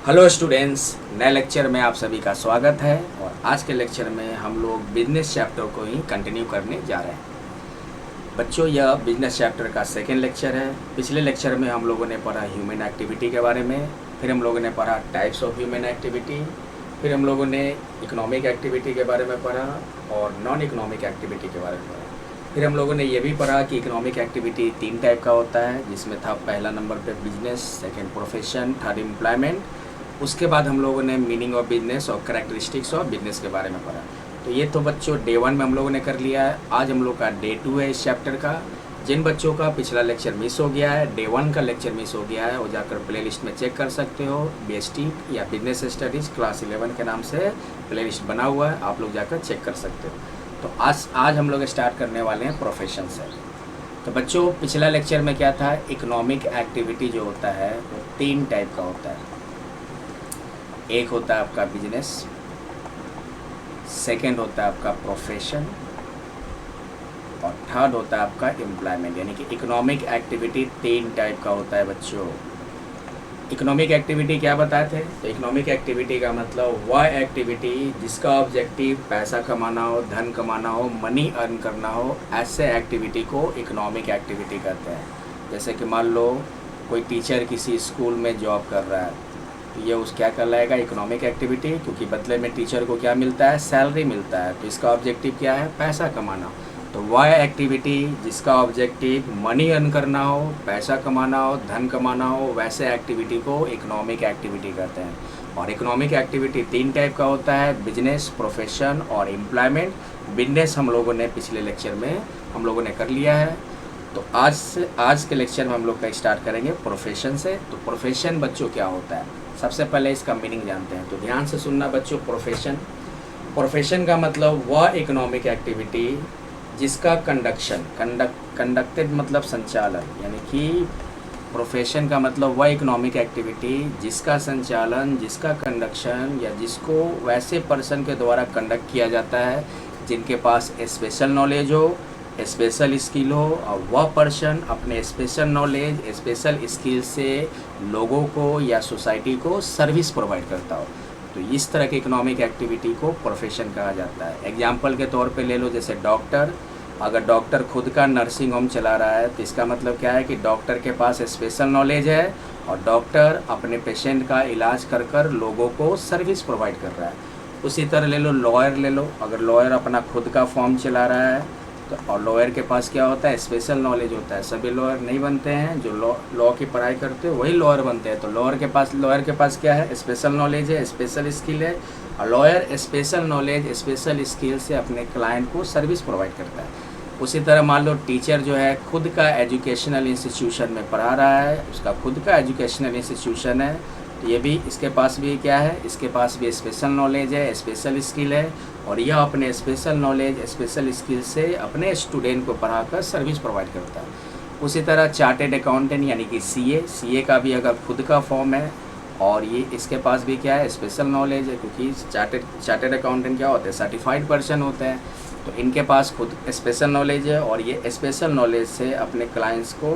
Hello students, नए lecture में आप सभी का स्वागत है। और आज के लेक्चर में हम लोग बिजनेस चैप्टर को ही कंटिन्यू करने जा रहे हैं। बच्चों, यह बिजनेस चैप्टर का सेकेंड लेक्चर है। पिछले लेक्चर में हम लोगों ने पढ़ा ह्यूमन एक्टिविटी के बारे में, फिर हम लोगों ने पढ़ा टाइप्स ऑफ ह्यूमन एक्टिविटी, फिर हम लोगों ने इकोनॉमिक एक्टिविटी के बारे में पढ़ा और नॉन इकोनॉमिक एक्टिविटी के बारे में पढ़ा। फिर हम लोगों ने ये भी पढ़ा कि इकोनॉमिक एक्टिविटी 3 टाइप का होता है, जिसमें था पहला नंबर पे business, second profession, third employment. उसके बाद हम लोगों ने मीनिंग ऑफ बिजनेस और कैरेक्टरिस्टिक्स ऑफ बिजनेस के बारे में पढ़ा। तो ये तो बच्चों डे 1 में हम लोगों ने कर लिया है। आज हम लोग का डे 2 है इस चैप्टर का। जिन बच्चों का पिछला लेक्चर मिस हो गया है, डे 1 का लेक्चर मिस हो गया है, वो जाकर प्लेलिस्ट में चेक कर सकते हो। बीएसटी या बिजनेस स्टडीज़ क्लास 11 के नाम से प्लेलिस्ट बना हुआ है, आप लोग जाकर चेक कर सकते हो। तो आज हम लोग स्टार्ट करने वाले हैं प्रोफेशन से। तो बच्चों, पिछला लेक्चर में क्या था, इकोनॉमिक एक्टिविटी जो होता है वो 3 टाइप का होता है। एक होता है आपका बिजनेस, सेकंड होता है आपका प्रोफेशन और थर्ड होता है आपका एम्प्लॉयमेंट। यानी कि इकोनॉमिक एक्टिविटी 3 टाइप का होता है बच्चों। इकोनॉमिक एक्टिविटी क्या बताए थे? तो इकोनॉमिक एक्टिविटी का मतलब वह एक्टिविटी जिसका ऑब्जेक्टिव पैसा कमाना हो, धन कमाना हो, मनी अर्न करना हो, ऐसे एक्टिविटी को इकोनॉमिक एक्टिविटी कहते हैं। जैसे कि मान लो कोई टीचर किसी स्कूल में जॉब कर रहा है, ये उस क्या कहलाएगा, इकोनॉमिक एक्टिविटी, क्योंकि बदले में टीचर को क्या मिलता है, सैलरी मिलता है। तो इसका ऑब्जेक्टिव क्या है, पैसा कमाना। तो वह एक्टिविटी जिसका ऑब्जेक्टिव मनी अर्न करना हो, पैसा कमाना हो, धन कमाना हो, वैसे एक्टिविटी को इकोनॉमिक एक्टिविटी कहते हैं। और इकोनॉमिक एक्टिविटी 3 टाइप का होता है, बिजनेस, प्रोफेशन और एम्प्लॉयमेंट। बिजनेस हम लोगों ने पिछले लेक्चर में हम लोगों ने कर लिया है। तो आज के लेक्चर में हम लोग का स्टार्ट करेंगे प्रोफेशन से। तो प्रोफेशन बच्चों क्या होता है, सबसे पहले इसका मीनिंग जानते हैं। तो ध्यान से सुनना बच्चों। प्रोफेशन का मतलब वह इकोनॉमिक एक्टिविटी जिसका कंडक्टेड मतलब संचालन, यानी कि प्रोफेशन का मतलब वह इकोनॉमिक एक्टिविटी जिसका संचालन, जिसका कंडक्शन या जिसको वैसे पर्सन के द्वारा कंडक्ट किया जाता है जिनके पास स्पेशल नॉलेज हो, स्पेशल स्किल हो, और वह पर्सन अपने स्पेशल नॉलेज, स्पेशल स्किल से लोगों को या सोसाइटी को सर्विस प्रोवाइड करता हो। तो इस तरह की इकोनॉमिक एक्टिविटी को प्रोफेशन कहा जाता है। एग्जाम्पल के तौर पे ले लो, जैसे डॉक्टर। अगर डॉक्टर खुद का नर्सिंग होम चला रहा है तो इसका मतलब क्या है कि डॉक्टर के पास स्पेशल नॉलेज है और डॉक्टर अपने पेशेंट का इलाज कर कर लोगों को सर्विस प्रोवाइड कर रहा है। उसी तरह ले लो लॉयर ले लो। अगर लॉयर अपना खुद का फॉर्म चला रहा है तो और लॉयर के पास क्या होता है, स्पेशल नॉलेज होता है। सभी लॉयर नहीं बनते हैं, जो लॉ की पढ़ाई करते हो वही लॉयर बनते हैं। तो लॉयर के पास क्या है, स्पेशल नॉलेज है, स्पेशल स्किल है। और lawyer special knowledge, special skill से अपने क्लाइंट को सर्विस प्रोवाइड करता है। उसी तरह मान लो टीचर जो है खुद का एजुकेशनल इंस्टीट्यूशन में पढ़ा रहा है, उसका खुद का एजुकेशनल इंस्टीट्यूशन है, तो ये भी इसके पास भी क्या है, इसके पास भी स्पेशल नॉलेज है, स्पेशल स्किल है। और यह अपने स्पेशल नॉलेज, स्पेशल स्किल से अपने स्टूडेंट को पढ़ाकर सर्विस प्रोवाइड करता है। उसी तरह चार्टेड अकाउंटेंट यानी कि सीए का भी अगर खुद का फॉर्म है और ये इसके पास भी क्या है, स्पेशल नॉलेज है, क्योंकि चार्टेड अकाउंटेंट क्या होते हैं, सर्टिफाइड पर्सन होते हैं। तो इनके पास खुद स्पेशल नॉलेज है और ये स्पेशल नॉलेज से अपने क्लाइंट्स को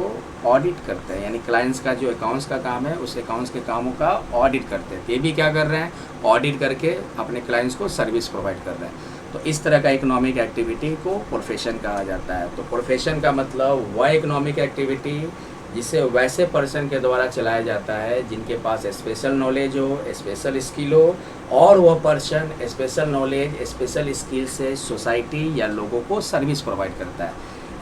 ऑडिट करते हैं, यानी क्लाइंट्स का जो अकाउंट्स का काम है उस अकाउंट्स के कामों का ऑडिट करते हैं। ये भी क्या कर रहे हैं, ऑडिट करके अपने क्लाइंट्स को सर्विस प्रोवाइड कर रहे हैं। तो इस तरह का इकोनॉमिक एक्टिविटी को प्रोफेशन कहा जाता है। तो प्रोफेशन का मतलब वह इकोनॉमिक एक्टिविटी जिसे वैसे पर्सन के द्वारा चलाया जाता है जिनके पास स्पेशल नॉलेज हो, स्पेशल स्किल हो, और वह person special knowledge, special skill से सोसाइटी या लोगों को सर्विस प्रोवाइड करता है।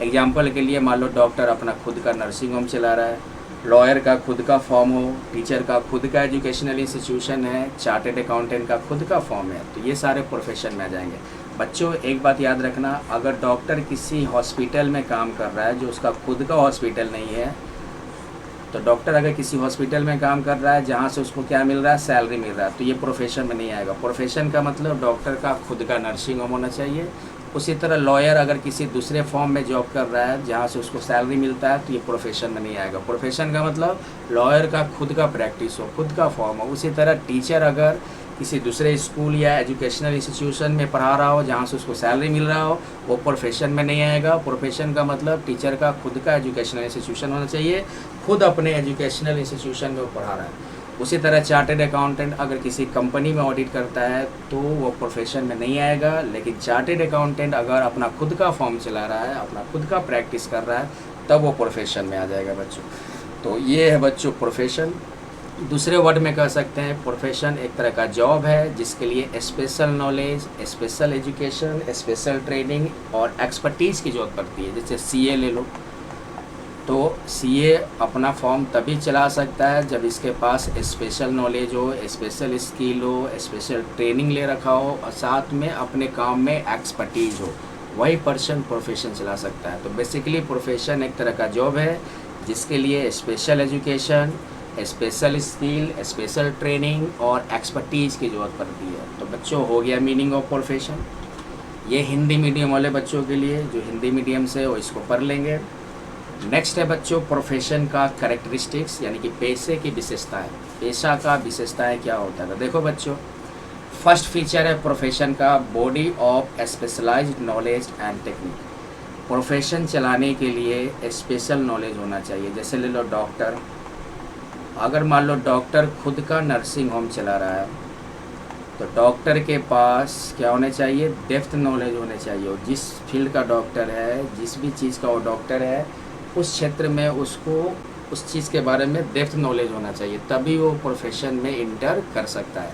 एग्जाम्पल के लिए मान लो डॉक्टर अपना खुद का नर्सिंग होम चला रहा है, लॉयर का खुद का फॉर्म हो, टीचर का खुद का एजुकेशनल इंस्टीट्यूशन है, चार्टेड अकाउंटेंट का खुद का फॉर्म है। तो ये सारे प्रोफेशन में आ जाएंगे। बच्चों, एक बात याद रखना, अगर डॉक्टर किसी हॉस्पिटल में काम कर रहा है जो उसका खुद का हॉस्पिटल नहीं है, तो डॉक्टर अगर किसी हॉस्पिटल में काम कर रहा है जहाँ से उसको क्या मिल रहा है, सैलरी मिल रहा है, तो ये प्रोफेशन में नहीं आएगा। प्रोफेशन का मतलब डॉक्टर का खुद का नर्सिंग होम होना चाहिए। उसी तरह लॉयर अगर किसी दूसरे फॉर्म में जॉब कर रहा है जहाँ से उसको सैलरी मिलता है, तो ये प्रोफेशन में नहीं आएगा। प्रोफेशन का मतलब लॉयर का खुद का प्रैक्टिस हो, खुद का फॉर्म हो। उसी तरह टीचर अगर किसी दूसरे स्कूल या एजुकेशनल इंस्टीट्यूशन में पढ़ा रहा हो जहाँ से उसको सैलरी मिल रहा हो, वो प्रोफेशन में नहीं आएगा। प्रोफेशन का मतलब टीचर का खुद का एजुकेशनल इंस्टीट्यूशन होना चाहिए, खुद अपने एजुकेशनल इंस्टीट्यूशन में वो पढ़ा रहा है। उसी तरह चार्टेड अकाउंटेंट अगर किसी कंपनी में ऑडिट करता है तो वो प्रोफेशन में नहीं आएगा, लेकिन चार्टेड अकाउंटेंट अगर अपना खुद का फॉर्म चला रहा है, अपना खुद का प्रैक्टिस कर रहा है, तब वो प्रोफेशन में आ जाएगा बच्चों। तो ये है बच्चों प्रोफेशन। दूसरे वर्ड में कह सकते हैं प्रोफेशन एक तरह का जॉब है जिसके लिए special knowledge, special education, special training और एक्सपर्टीज़ की ज़रूरत पड़ती है। जैसे सीए ले लो, तो सीए अपना फॉर्म तभी चला सकता है जब इसके पास स्पेशल नॉलेज हो, स्पेशल स्किल हो, स्पेशल ट्रेनिंग ले रखा हो और साथ में अपने काम में एक्सपर्टीज़ हो, वही पर्सन प्रोफेशन चला सकता है। तो बेसिकली प्रोफेशन एक तरह का जॉब है जिसके लिए special education, special skill, special training और एक्सपर्टीज़ की ज़रूरत पड़ती है। तो बच्चों हो गया मीनिंग ऑफ प्रोफेशन। ये हिंदी मीडियम वाले बच्चों के लिए, जो हिंदी मीडियम से वो इसको पढ़ लेंगे। नेक्स्ट है बच्चों प्रोफेशन का कैरेक्टरिस्टिक्स, यानी कि पेशे की विशेषताएं। पेशा का विशेषताएं क्या होता है? तो देखो बच्चों, फर्स्ट फीचर है प्रोफेशन का body of specialised knowledge and technique. Profession चलाने के लिए स्पेशल नॉलेज होना चाहिए। जैसे ले लो डॉक्टर, अगर मान लो डॉक्टर खुद का नर्सिंग होम चला रहा है तो डॉक्टर के पास क्या होने चाहिए? डेप्थ नॉलेज होने चाहिए। और जिस फील्ड का डॉक्टर है, जिस भी चीज़ का वो डॉक्टर है, उस क्षेत्र में उसको उस चीज़ के बारे में डेप्थ नॉलेज होना चाहिए, तभी वो प्रोफेशन में इंटर कर सकता है।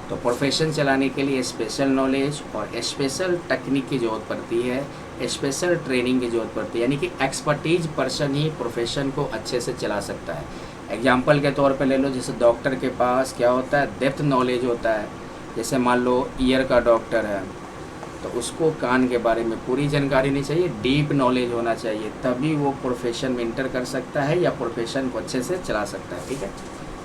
तो प्रोफेशन चलाने के लिए स्पेशल नॉलेज और स्पेशल टेक्निक की ज़रूरत पड़ती है, स्पेशल ट्रेनिंग की ज़रूरत पड़ती है, यानी कि एक्सपर्टीज पर्सन ही प्रोफेशन को अच्छे से चला सकता है। एग्जाम्पल के तौर पे ले लो, जैसे डॉक्टर के पास क्या होता है? डेप्थ नॉलेज होता है। जैसे मान लो ईयर का डॉक्टर है तो उसको कान के बारे में पूरी जानकारी नहीं चाहिए, डीप नॉलेज होना चाहिए, तभी वो प्रोफेशन में इंटर कर सकता है या प्रोफेशन को अच्छे से चला सकता है। ठीक है,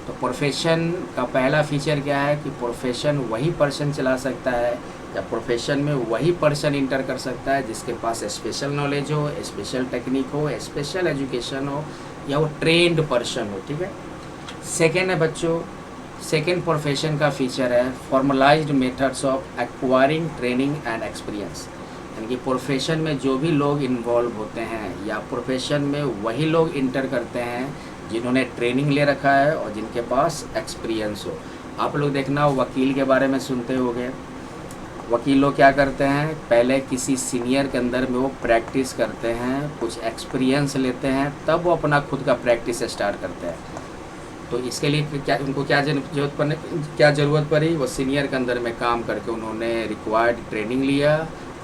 तो प्रोफेशन का पहला फीचर क्या है कि प्रोफेशन वही पर्सन चला सकता है या प्रोफेशन में वही पर्सन इंटर कर सकता है जिसके पास स्पेशल नॉलेज हो, स्पेशल टेक्निक हो, स्पेशल एजुकेशन हो या वो ट्रेंड पर्सन हो। ठीक है, सेकेंड है बच्चों, सेकेंड प्रोफेशन का फीचर है formalised methods of acquiring training and experience. यानी कि प्रोफेशन में जो भी लोग इन्वॉल्व होते हैं या प्रोफेशन में वही लोग इंटर करते हैं जिन्होंने ट्रेनिंग ले रखा है और जिनके पास एक्सपीरियंस हो। आप लोग देखना, वकील के बारे में सुनते होंगे। वकील लोग क्या करते हैं? पहले किसी सीनियर के अंदर में वो प्रैक्टिस करते हैं, कुछ एक्सपीरियंस लेते हैं, तब वो अपना खुद का प्रैक्टिस स्टार्ट करते हैं। तो इसके लिए क्या उनको क्या ज़रूरत पड़ी? वो सीनियर के अंदर में काम करके उन्होंने रिक्वायर्ड ट्रेनिंग लिया,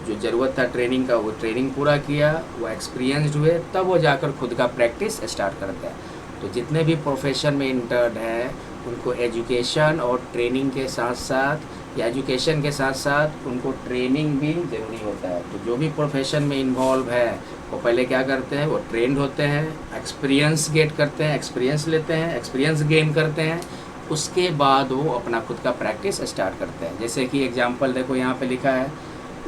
जो ज़रूरत था ट्रेनिंग का वो ट्रेनिंग पूरा किया, वो एक्सपीरियंस्ड हुए, तब वो जाकर खुद का प्रैक्टिस स्टार्ट करते हैं। तो जितने भी प्रोफेशन में इंटर्न हैं उनको एजुकेशन और ट्रेनिंग के साथ साथ या एजुकेशन के साथ साथ उनको ट्रेनिंग भी ज़रूरी होता है। तो जो भी प्रोफेशन में इन्वॉल्व है वो पहले क्या करते हैं? वो ट्रेंड होते हैं, एक्सपीरियंस गेट करते हैं, एक्सपीरियंस लेते हैं, एक्सपीरियंस गेन करते हैं, उसके बाद वो अपना खुद का प्रैक्टिस स्टार्ट करते हैं। जैसे कि एग्जांपल देखो, यहाँ पे लिखा है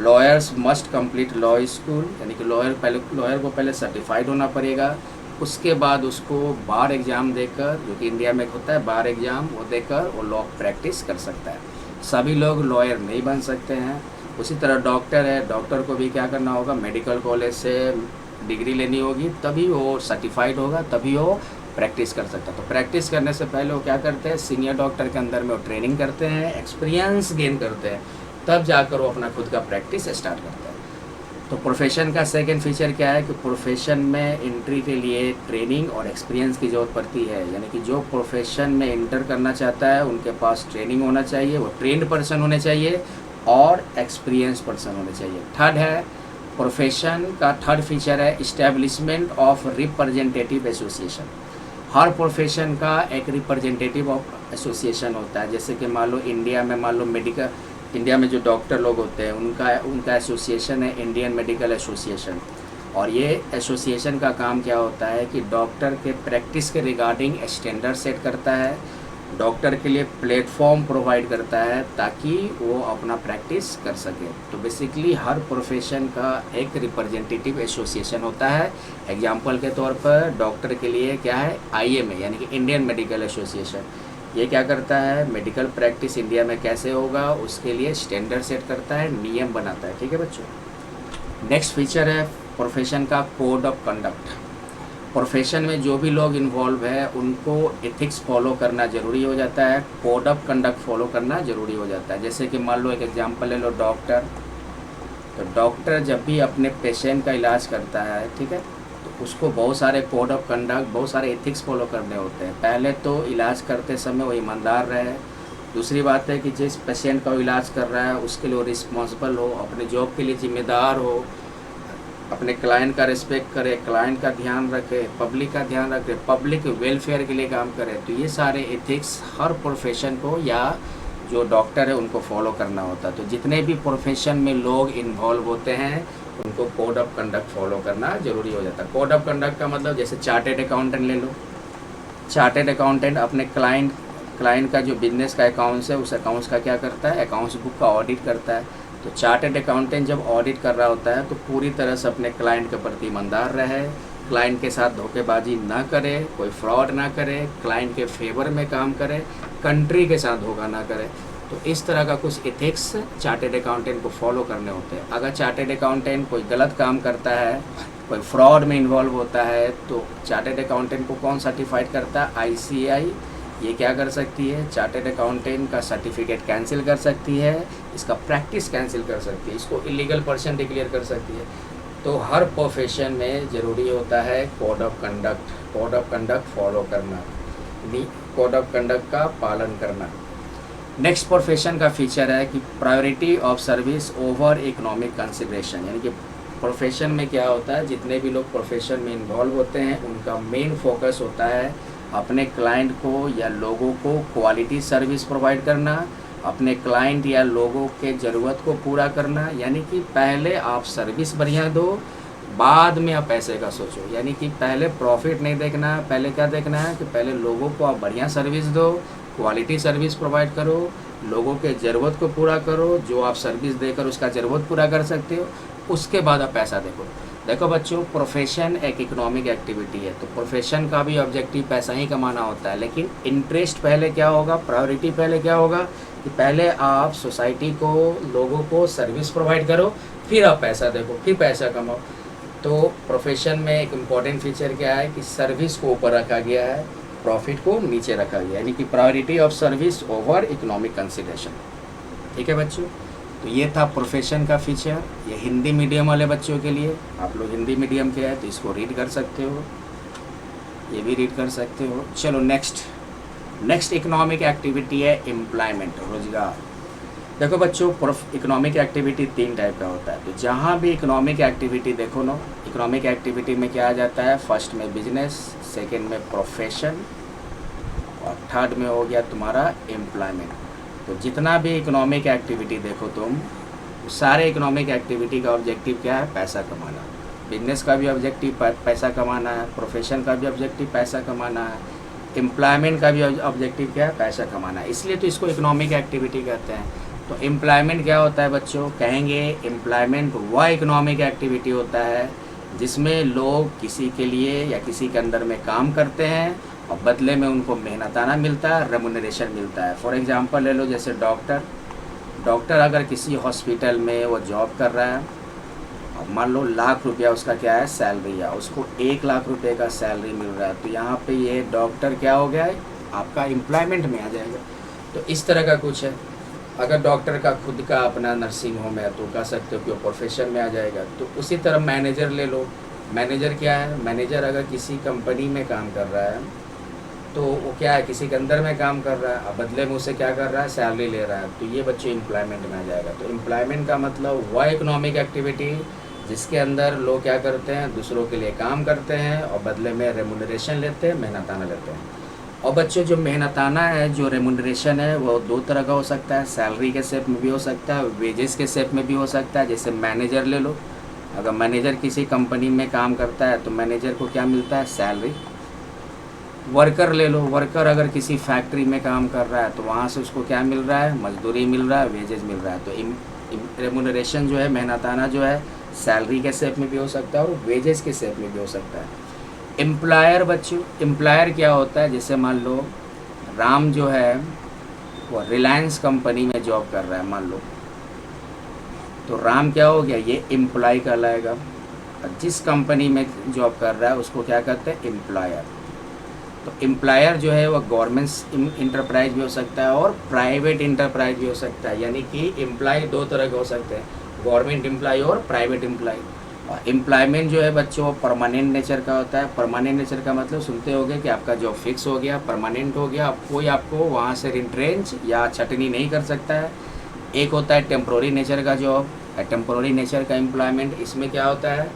lawyers must complete law school, यानी कि लॉयर को पहले सर्टिफाइड होना पड़ेगा, उसके बाद उसको बार एग्ज़ाम देकर, जो कि इंडिया में होता है बार एग्ज़ाम, वो देकर वो लॉ प्रैक्टिस कर सकता है। सभी लोग लॉयर नहीं बन सकते हैं। उसी तरह डॉक्टर है, डॉक्टर को भी क्या करना होगा? मेडिकल कॉलेज से डिग्री लेनी होगी, तभी वो सर्टिफाइड होगा, तभी वो प्रैक्टिस कर सकता है। तो प्रैक्टिस करने से पहले वो क्या करते हैं? सीनियर डॉक्टर के अंदर में वो ट्रेनिंग करते हैं, एक्सपीरियंस गेन करते हैं, तब जाकर वो अपना खुद का प्रैक्टिस स्टार्ट करते हैं। तो प्रोफेशन का सेकंड फीचर क्या है कि प्रोफेशन में एंट्री के लिए ट्रेनिंग और एक्सपीरियंस की ज़रूरत पड़ती है। यानी कि जो प्रोफेशन में इंटर करना चाहता है उनके पास ट्रेनिंग होना चाहिए, वो ट्रेंड पर्सन होने चाहिए और एक्सपीरियंस पर्सन होने चाहिए। थर्ड है प्रोफेशन का थर्ड फीचर है establishment of representative association. Her profession का एक रिप्रेजेंटेटिव ऑफ एसोसिएशन होता है। जैसे कि मान लो इंडिया में, मान लो इंडिया में जो डॉक्टर लोग होते हैं उनका एसोसिएशन है इंडियन मेडिकल एसोसिएशन। और ये एसोसिएशन का काम क्या होता है कि डॉक्टर के प्रैक्टिस के रिगार्डिंग स्टैंडर्ड सेट करता है, डॉक्टर के लिए प्लेटफॉर्म प्रोवाइड करता है ताकि वो अपना प्रैक्टिस कर सके। तो बेसिकली हर प्रोफेशन का एक रिप्रेजेंटेटिव एसोसिएशन होता है। एग्जांपल के तौर पर डॉक्टर के लिए क्या है? IMA, यानी कि इंडियन मेडिकल एसोसिएशन। ये क्या करता है? मेडिकल प्रैक्टिस इंडिया में कैसे होगा उसके लिए स्टैंडर्ड सेट करता है, नियम बनाता है। ठीक है बच्चों, नेक्स्ट फीचर है प्रोफेशन का कोड ऑफ कंडक्ट। प्रोफेशन में जो भी लोग इन्वॉल्व है उनको एथिक्स फॉलो करना ज़रूरी हो जाता है, कोड ऑफ कंडक्ट फॉलो करना ज़रूरी हो जाता है। जैसे कि मान लो एक एग्जांपल ले लो, डॉक्टर। तो डॉक्टर जब भी अपने पेशेंट का इलाज करता है, ठीक है, तो उसको बहुत सारे कोड ऑफ कंडक्ट, बहुत सारे एथिक्स फॉलो करने होते हैं। पहले तो इलाज करते समय वो ईमानदार रहे। दूसरी बात है कि जिस पेशेंट का वो इलाज कर रहा है उसके लिए वो रिस्पॉन्सिबल हो, अपने जॉब के लिए जिम्मेदार हो, अपने क्लाइंट का रिस्पेक्ट करे, क्लाइंट का ध्यान रखे, पब्लिक का ध्यान रखे, पब्लिक वेलफेयर के लिए काम करे। तो ये सारे एथिक्स हर प्रोफेशन को या जो डॉक्टर है उनको फॉलो करना होता है। तो जितने भी प्रोफेशन में लोग इन्वॉल्व होते हैं उनको कोड ऑफ कंडक्ट फॉलो करना ज़रूरी हो जाता है। कोड ऑफ कंडक्ट का मतलब जैसे चार्टेड अकाउंटेंट ले लो। चार्टेड अकाउंटेंट अपने क्लाइंट का जो बिजनेस का अकाउंट्स है उस अकाउंट्स का क्या करता है, अकाउंट्स बुक का ऑडिट करता है। तो चार्टेड अकाउंटेंट जब ऑडिट कर रहा होता है तो पूरी तरह से अपने क्लाइंट के प्रति ईमानदार रहे, क्लाइंट के साथ धोखेबाजी ना करे, कोई फ्रॉड ना करे, क्लाइंट के फेवर में काम करे, कंट्री के साथ धोखा ना करे। तो इस तरह का कुछ एथिक्स चार्टेड अकाउंटेंट को फॉलो करने होते हैं। अगर चार्टेड अकाउंटेंट कोई गलत काम करता है, कोई फ्रॉड में इन्वॉल्व होता है, तो चार्टेड अकाउंटेंट को कौन सर्टिफाइड करता है, आईसीएआई। ये क्या कर सकती है, चार्टेड अकाउंटेंट का सर्टिफिकेट कैंसिल कर सकती है, इसका प्रैक्टिस कैंसिल कर सकती है, इसको इलीगल पर्सन डिक्लेयर कर सकती है। तो हर प्रोफेशन में ज़रूरी होता है कोड ऑफ कंडक्ट फॉलो करना, कोड ऑफ कंडक्ट का पालन करना। नेक्स्ट प्रोफेशन का फीचर है कि priority of service over economic consideration. यानी कि प्रोफेशन में क्या होता है, जितने भी लोग प्रोफेशन में इन्वॉल्व होते हैं उनका मेन फोकस होता है अपने क्लाइंट को या लोगों को क्वालिटी सर्विस प्रोवाइड करना, अपने क्लाइंट या लोगों के ज़रूरत को पूरा करना। यानी कि पहले आप सर्विस बढ़िया दो, बाद में आप पैसे का सोचो। यानी कि पहले प्रॉफिट नहीं देखना है, पहले क्या देखना है कि पहले लोगों को आप बढ़िया सर्विस दो, क्वालिटी सर्विस प्रोवाइड करो, लोगों के ज़रूरत को पूरा करो, जो आप सर्विस देकर उसका ज़रूरत पूरा कर सकते हो, उसके बाद आप पैसा देखो बच्चों, प्रोफेशन एक इकोनॉमिक एक्टिविटी है। तो प्रोफेशन का भी ऑब्जेक्टिव पैसा ही कमाना होता है, लेकिन इंटरेस्ट पहले क्या होगा, प्रायोरिटी पहले क्या होगा कि पहले आप सोसाइटी को, लोगों को सर्विस प्रोवाइड करो, फिर आप पैसा देखो, फिर पैसा कमाओ। तो प्रोफेशन में एक इम्पॉर्टेंट फीचर क्या है कि सर्विस को ऊपर रखा गया है, प्रॉफिट को नीचे रखा गया है, यानी कि priority of service over economic consideration. ठीक है बच्चों, तो ये था प्रोफेशन का फीचर। ये हिंदी मीडियम वाले बच्चों के लिए, आप लोग हिंदी मीडियम के हैं तो इसको रीड कर सकते हो, ये भी रीड कर सकते हो। चलो नेक्स्ट इकोनॉमिक एक्टिविटी है एम्प्लॉयमेंट, रोजगार। देखो बच्चों, इकोनॉमिक एक्टिविटी 3 टाइप का होता है। तो जहाँ भी इकोनॉमिक एक्टिविटी देखो ना, इकोनॉमिक एक्टिविटी में क्या आ जाता है, फर्स्ट में बिजनेस, सेकेंड में प्रोफेशन और थर्ड में हो गया तुम्हारा एम्प्लॉयमेंट। तो जितना भी इकोनॉमिक एक्टिविटी देखो तुम, सारे इकोनॉमिक एक्टिविटी का ऑब्जेक्टिव क्या है, पैसा कमाना। बिजनेस का भी ऑब्जेक्टिव पैसा कमाना है, प्रोफेशन का भी ऑब्जेक्टिव पैसा कमाना है, एम्प्लॉयमेंट का भी ऑब्जेक्टिव क्या है, पैसा कमाना है। इसलिए तो इसको इकोनॉमिक एक्टिविटी कहते हैं। तो एम्प्लॉयमेंट क्या होता है बच्चों, कहेंगे एम्प्लॉयमेंट वह इकोनॉमिक एक्टिविटी होता है जिसमें लोग किसी के लिए या किसी के अंदर में काम करते हैं और बदले में उनको मेहनताना मिलता है, रेमुनरेशन मिलता है। फॉर एग्जांपल ले लो, जैसे डॉक्टर अगर किसी हॉस्पिटल में वो जॉब कर रहा है और मान लो ₹1,00,000 उसका क्या है, सैलरी है, उसको ₹1,00,000 का सैलरी मिल रहा है। तो यहाँ पे ये डॉक्टर क्या हो गया है, आपका एम्प्लॉयमेंट में आ जाएगा। तो इस तरह का कुछ है। अगर डॉक्टर का खुद का अपना नर्सिंग होम है तो कह सकते हो कि वो प्रोफेशन में आ जाएगा। तो उसी तरह मैनेजर ले लो, मैनेजर क्या है, मैनेजर अगर किसी कंपनी में काम कर रहा है तो वो क्या है, किसी के अंदर में काम कर रहा है, अब बदले में उसे क्या कर रहा है, सैलरी ले रहा है। तो ये बच्चे एम्प्लॉयमेंट में आ जाएगा। तो एम्प्लॉयमेंट का मतलब वह इकोनॉमिक एक्टिविटी जिसके अंदर लोग क्या करते हैं, दूसरों के लिए काम करते हैं और बदले में रेमुनरेशन लेते हैं, मेहनताना लेते हैं। और बच्चों, जो मेहनताना है, जो रेमुनरेशन है, वो 2 तरह का हो सकता है, सैलरी के शेप में भी हो सकता है, वेजेस के शेप में भी हो सकता है। जैसे मैनेजर ले लो, अगर मैनेजर किसी कंपनी में काम करता है तो मैनेजर को क्या मिलता है, सैलरी। वर्कर ले लो, वर्कर अगर किसी फैक्ट्री में काम कर रहा है तो वहाँ से उसको क्या मिल रहा है, मजदूरी मिल रहा है, वेजेस मिल रहा है। तो रेमुनरेशन जो है, मेहनताना जो है, सैलरी के शेप में भी हो सकता है और वेजेस के शेप में भी हो सकता है। एम्प्लॉयर बच्चों, एम्प्लॉयर क्या होता है, जैसे मान लो राम जो है वो रिलायंस कंपनी में जॉब कर रहा है मान लो, तो राम क्या हो गया, ये एम्प्लॉय कहलाएगा। और जिस कंपनी में जॉब कर रहा है उसको क्या कहते हैं, एम्प्लॉयर। तो एम्प्लॉयर जो है वो गवर्नमेंट इंटरप्राइज भी हो सकता है और प्राइवेट इंटरप्राइज भी हो सकता है, यानी कि एम्प्लॉय दो तरह के हो सकते हैं, गवर्नमेंट एम्प्लॉय और प्राइवेट एम्प्लॉय। और एम्प्लॉयमेंट जो है बच्चों परमानेंट नेचर का होता है। परमानेंट नेचर का मतलब सुनते होंगे कि आपका जॉब फिक्स हो गया, परमानेंट हो गया, अब कोई आपको वहाँ से रिट्रेंच या छटनी नहीं कर सकता है। एक होता है टेम्प्रोरी नेचर का जॉब, टेम्प्रोरी नेचर का एम्प्लॉयमेंट। इसमें क्या होता है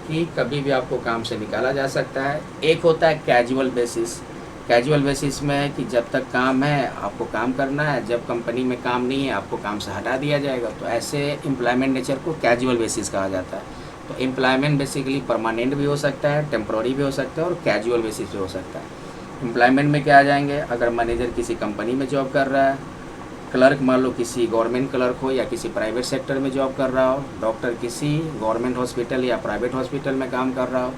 कि कभी भी आपको काम से निकाला जा सकता है। एक होता है कैजुअल बेसिस। कैजुअल बेसिस में है कि जब तक काम है आपको काम करना है, जब कंपनी में काम नहीं है आपको काम से हटा दिया जाएगा। तो ऐसे एम्प्लॉयमेंट नेचर को कैजुअल बेसिस कहा जाता है। तो एम्प्लॉयमेंट बेसिकली परमानेंट भी हो सकता है, टेम्प्रोरी भी हो सकता है और कैजुअल बेसिस भी हो सकता है। एम्प्लॉयमेंट में क्या आ जाएंगे, अगर मैनेजर किसी कंपनी में जॉब कर रहा है, क्लर्क मान लो किसी गवर्नमेंट क्लर्क हो या किसी प्राइवेट सेक्टर में जॉब कर रहा हो, डॉक्टर किसी गवर्नमेंट हॉस्पिटल या प्राइवेट हॉस्पिटल में काम कर रहा हो,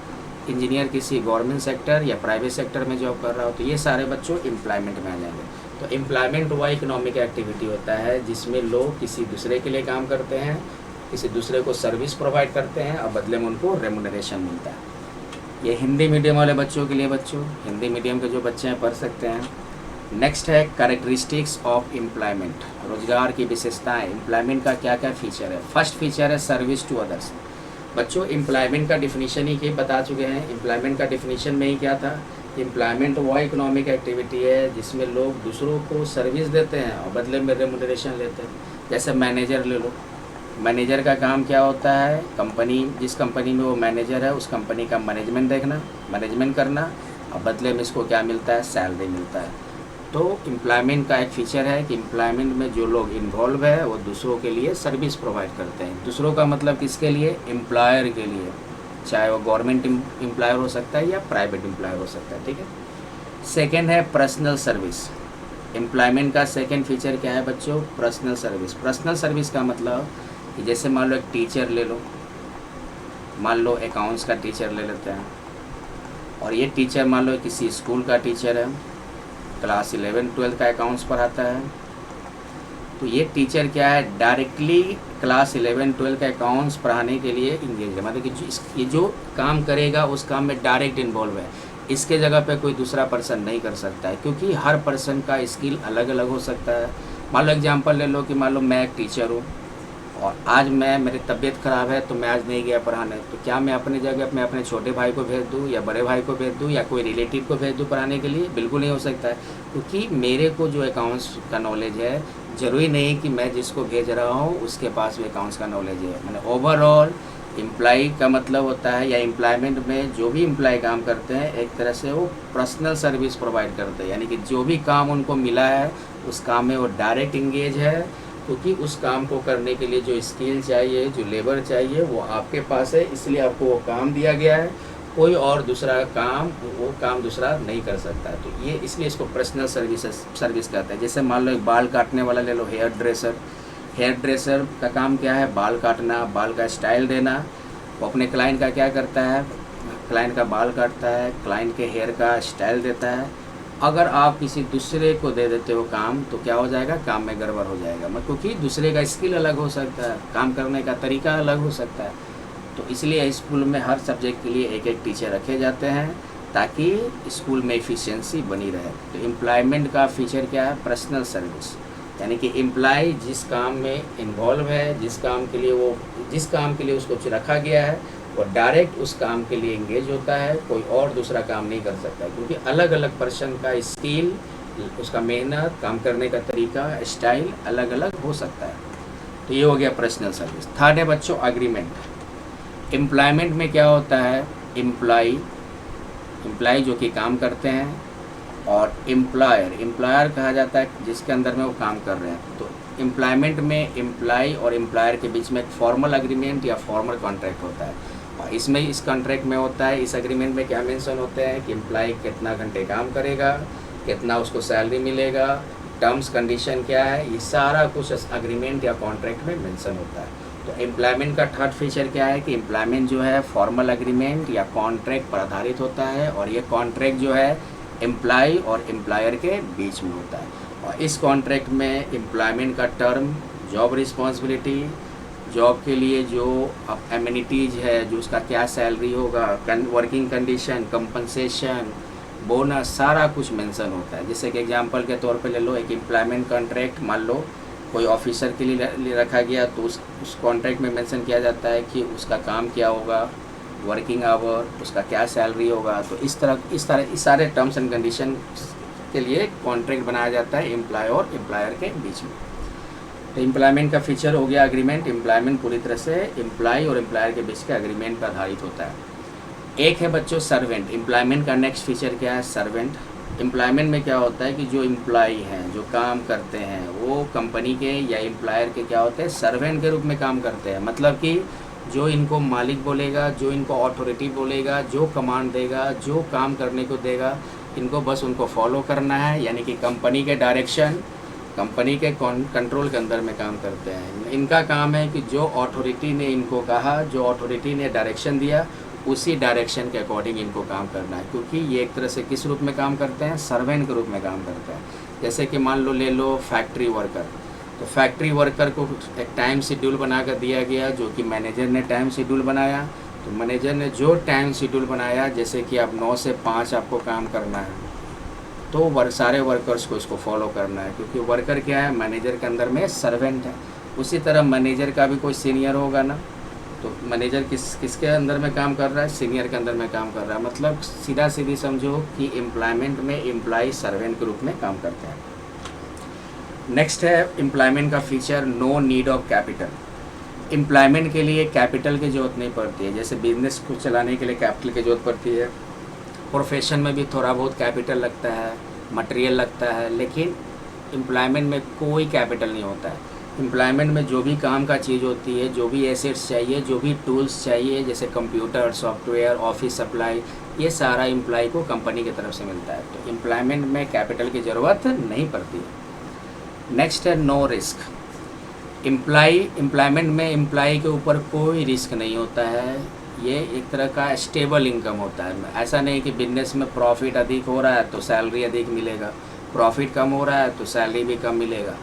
इंजीनियर किसी गवर्नमेंट सेक्टर या प्राइवेट सेक्टर में जॉब कर रहा हो, तो ये सारे बच्चों एम्प्लॉयमेंट में आ जाएंगे। तो एम्प्लॉयमेंट वह इकोनॉमिक एक्टिविटी होता है जिसमें लोग किसी दूसरे के लिए काम करते हैं, किसी दूसरे को सर्विस प्रोवाइड करते हैं और बदले में उनको रेमुनरेशन मिलता है। ये हिंदी मीडियम वाले बच्चों के लिए, बच्चों हिंदी मीडियम के जो बच्चे हैं पढ़ सकते हैं। नेक्स्ट है कैरेक्टरिस्टिक्स ऑफ एम्प्लॉयमेंट, रोजगार की विशेषताएं। एम्प्लॉयमेंट का क्या क्या फीचर है। फर्स्ट फीचर है सर्विस टू अदर्स। बच्चों एम्प्लॉयमेंट का डिफिनीशन ही बता चुके हैं। एम्प्लॉयमेंट का डिफिनीशन में ही क्या था, एम्प्लॉयमेंट वह इकोनॉमिक एक्टिविटी है जिसमें लोग दूसरों को सर्विस देते हैं और बदले में रेमुनरेशन लेते हैं। जैसे मैनेजर ले लो, मैनेजर का काम क्या होता है, कंपनी जिस कंपनी में वो मैनेजर है उस कंपनी का मैनेजमेंट देखना, मैनेजमेंट करना, और बदले में इसको क्या मिलता है, सैलरी मिलता है। तो एम्प्लॉयमेंट का एक फीचर है कि एम्प्लॉयमेंट में जो लोग इन्वॉल्व है वो दूसरों के लिए सर्विस प्रोवाइड करते हैं। दूसरों का मतलब किसके लिए, एम्प्लॉयर के लिए, चाहे वो गवर्नमेंट एम्प्लॉयर हो सकता है या प्राइवेट एम्प्लॉयर हो सकता है। ठीक है। सेकेंड है पर्सनल सर्विस। एम्प्लॉयमेंट का सेकेंड फीचर क्या है बच्चों, पर्सनल सर्विस। पर्सनल सर्विस का मतलब कि जैसे मान लो एक टीचर ले लो, मान लो अकाउंट्स का टीचर ले लेते हैं, और ये टीचर मान लो किसी स्कूल का टीचर है, क्लास 11-12 का अकाउंट्स पढ़ाता है। तो ये टीचर क्या है, डायरेक्टली क्लास 11-12 का अकाउंट्स पढ़ाने के लिए इंगेज है, मतलब कि ये जो काम करेगा उस काम में डायरेक्ट इन्वॉल्व है। इसके जगह पे कोई दूसरा पर्सन नहीं कर सकता है, क्योंकि हर पर्सन का स्किल अलग अलग हो सकता है। मान लो एग्जांपल ले लो कि मान लो मैं एक टीचर हूँ और आज मेरी तबीयत ख़राब है तो मैं आज नहीं गया पढ़ाने, तो क्या मैं अपनी जगह मैं अपने छोटे भाई को भेज दूँ या बड़े भाई को भेज दूँ या कोई रिलेटिव को भेज दूँ पढ़ाने के लिए, बिल्कुल नहीं हो सकता है। क्योंकि मेरे को जो अकाउंट्स का नॉलेज है, ज़रूरी नहीं कि मैं जिसको भेज रहा हूँ उसके पास भी अकाउंट्स का नॉलेज है। मैंने ओवरऑल एम्प्लॉय का मतलब होता है, या एम्प्लॉयमेंट में जो भी एम्प्लॉय काम करते हैं एक तरह से वो पर्सनल सर्विस प्रोवाइड करते हैं, यानी कि जो भी काम उनको मिला है उस काम में वो डायरेक्ट इंगेज है, क्योंकि उस काम को करने के लिए जो स्किल चाहिए, जो लेबर चाहिए वो आपके पास है, इसलिए आपको वो काम दिया गया है। कोई और दूसरा काम वो काम दूसरा नहीं कर सकता है। तो ये इसलिए इसको पर्सनल सर्विस कहते हैं। जैसे मान लो एक बाल काटने वाला ले लो, हेयर ड्रेसर। हेयर ड्रेसर का काम क्या है, बाल काटना, बाल का स्टाइल देना। वो अपने क्लाइंट का क्या करता है, क्लाइंट का बाल काटता है, क्लाइंट के हेयर का स्टाइल देता है। अगर आप किसी दूसरे को दे देते हो काम तो क्या हो जाएगा, काम में गड़बड़ हो जाएगा, मतलब क्योंकि दूसरे का स्किल अलग हो सकता है, काम करने का तरीका अलग हो सकता है। तो इसलिए स्कूल में हर सब्जेक्ट के लिए एक एक टीचर रखे जाते हैं ताकि स्कूल में एफिशिएंसी बनी रहे। तो एम्प्लॉयमेंट का फीचर क्या है, पर्सनल सर्विस, यानी कि एम्प्लॉय जिस काम में इन्वॉल्व है, जिस काम के लिए उसको रखा गया है वो डायरेक्ट उस काम के लिए इंगेज होता है, कोई और दूसरा काम नहीं कर सकता, क्योंकि अलग अलग पर्सन का स्किल, उसका मेहनत, काम करने का तरीका, स्टाइल अलग अलग हो सकता है। तो ये हो गया पर्सनल सर्विस। थर्ड है बच्चों एग्रीमेंट। एम्प्लॉयमेंट में क्या होता है, एम्प्लॉय जो कि काम करते हैं, और एम्प्लॉयर कहा जाता है जिसके अंदर में वो काम कर रहे हैं। तो एम्प्लॉयमेंट में एम्प्लॉय और एम्प्लॉयर के बीच में एक फॉर्मल एग्रीमेंट या फॉर्मल कॉन्ट्रैक्ट होता है, और इसमें इस कॉन्ट्रैक्ट में होता है, इस एग्रीमेंट में क्या मेंशन होते हैं कि एम्प्लॉय कितना घंटे काम करेगा, कितना उसको सैलरी मिलेगा, टर्म्स कंडीशन क्या है, ये सारा कुछ एग्रीमेंट या कॉन्ट्रैक्ट में मेंशन होता है। तो एम्प्लॉयमेंट का थर्ड फीचर क्या है कि एम्प्लॉयमेंट जो है फॉर्मल एग्रीमेंट या कॉन्ट्रैक्ट पर आधारित होता है, और ये कॉन्ट्रैक्ट जो है एम्प्लॉय और एम्प्लॉयर के बीच में होता है। और इस कॉन्ट्रैक्ट में एम्प्लॉयमेंट का टर्म, जॉब रिस्पॉन्सिबिलिटी, जॉब के लिए जो अब एमिनिटीज़ है, जो उसका क्या सैलरी होगा, वर्किंग कंडीशन, कंपनसेशन, बोनस, सारा कुछ मेंशन होता है। जैसे कि एग्जांपल के तौर पे ले लो, एक एम्प्लॉयमेंट कॉन्ट्रैक्ट मान लो कोई ऑफिसर के लिए रखा गया, तो उस कॉन्ट्रैक्ट में मेंशन किया जाता है कि उसका काम क्या होगा, वर्किंग आवर, उसका क्या सैलरी होगा। तो इस सारे टर्म्स एंड कंडीशन के लिए कॉन्ट्रैक्ट बनाया जाता है एम्प्लॉय और एम्प्लॉयर के बीच में। तो एम्प्लॉयमेंट का फीचर हो गया एग्रीमेंट। एम्प्लॉयमेंट पूरी तरह से एम्प्लॉय और एम्प्लॉयर के बीच का एग्रीमेंट पर आधारित होता है। एक है बच्चों सर्वेंट। एम्प्लॉयमेंट का नेक्स्ट फीचर क्या है? सर्वेंट। एम्प्लॉयमेंट में क्या होता है कि जो एम्प्लॉय हैं, जो काम करते हैं, वो कंपनी के या एम्प्लॉयर के क्या होते हैं? सर्वेंट के रूप में काम करते हैं। मतलब कि जो इनको मालिक बोलेगा, जो इनको अथॉरिटी बोलेगा, जो कमांड देगा, जो काम करने को देगा, इनको बस उनको फॉलो करना है। यानी कि कंपनी के डायरेक्शन, कंपनी के कंट्रोल के अंदर में काम करते हैं। इनका काम है कि जो अथॉरिटी ने इनको कहा, जो अथॉरिटी ने डायरेक्शन दिया, उसी डायरेक्शन के अकॉर्डिंग इनको काम करना है। क्योंकि ये एक तरह से किस रूप में काम करते हैं? सर्वेंट के रूप में काम करते हैं। जैसे कि मान लो ले लो फैक्ट्री वर्कर, तो फैक्ट्री वर्कर को एक टाइम शेड्यूल बना कर दिया गया, जो कि मैनेजर ने टाइम शेड्यूल बनाया। तो मैनेजर ने जो टाइम शेड्यूल बनाया, जैसे कि अब 9 से 5 आपको काम करना है, तो सारे वर्कर्स को इसको फॉलो करना है। क्योंकि वर्कर क्या है? मैनेजर के अंदर में सर्वेंट है। उसी तरह मैनेजर का भी कोई सीनियर होगा ना, तो मैनेजर किसके अंदर में काम कर रहा है? सीनियर के अंदर में काम कर रहा है। मतलब सीधा सीधी समझो कि एम्प्लॉयमेंट में एम्प्लॉय सर्वेंट के रूप में काम करते हैं। नेक्स्ट है एम्प्लॉयमेंट का feature no need of capital. Employment के लिए कैपिटल की ज़रूरत नहीं पड़ती है। जैसे बिजनेस को चलाने के लिए कैपिटल की ज़रूरत पड़ती है, प्रोफेशन में भी थोड़ा बहुत कैपिटल लगता है, मटेरियल लगता है, लेकिन एम्प्लॉयमेंट में कोई कैपिटल नहीं होता है। एम्प्लॉयमेंट में जो भी काम का चीज़ होती है, जो भी एसेट्स चाहिए, जो भी टूल्स चाहिए, जैसे कंप्यूटर, सॉफ्टवेयर, ऑफिस सप्लाई, ये सारा एम्प्लॉय को कंपनी की तरफ से मिलता है। तो एम्प्लॉयमेंट में कैपिटल की ज़रूरत नहीं पड़ती है। नेक्स्ट है नो रिस्क। एम्प्लॉयमेंट में एम्प्लॉय के ऊपर कोई रिस्क नहीं होता है। ये एक तरह का स्टेबल इनकम होता है। ऐसा नहीं कि बिजनेस में प्रॉफिट अधिक हो रहा है तो सैलरी अधिक मिलेगा, प्रॉफिट कम हो रहा है तो सैलरी भी कम मिलेगा,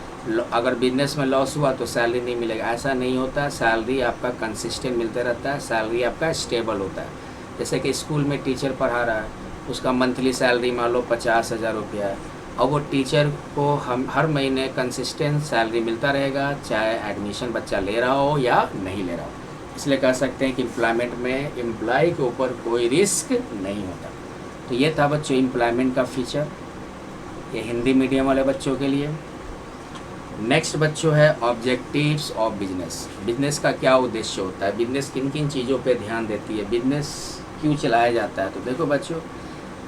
अगर बिजनेस में लॉस हुआ तो सैलरी नहीं मिलेगा। ऐसा नहीं होता है। सैलरी आपका कंसिस्टेंट मिलते रहता है, सैलरी आपका स्टेबल होता है। जैसे कि स्कूल में टीचर पढ़ा रहा है, उसका मंथली सैलरी मान लो 50,000 रुपया है, और वो टीचर को हम हर महीने कंसिस्टेंट सैलरी मिलता रहेगा, चाहे एडमिशन बच्चा ले रहा हो या नहीं ले रहा हो। इसलिए कह सकते हैं कि एम्प्लॉयमेंट में एम्प्लॉय के ऊपर कोई रिस्क नहीं होता। तो ये था बच्चों एम्प्लॉयमेंट का फीचर, ये हिंदी मीडियम वाले बच्चों के लिए। नेक्स्ट बच्चों है ऑब्जेक्टिव्स ऑफ बिजनेस। बिजनेस का क्या उद्देश्य होता है, बिजनेस किन किन चीज़ों पे ध्यान देती है, बिजनेस क्यों चलाया जाता है। तो देखो बच्चों,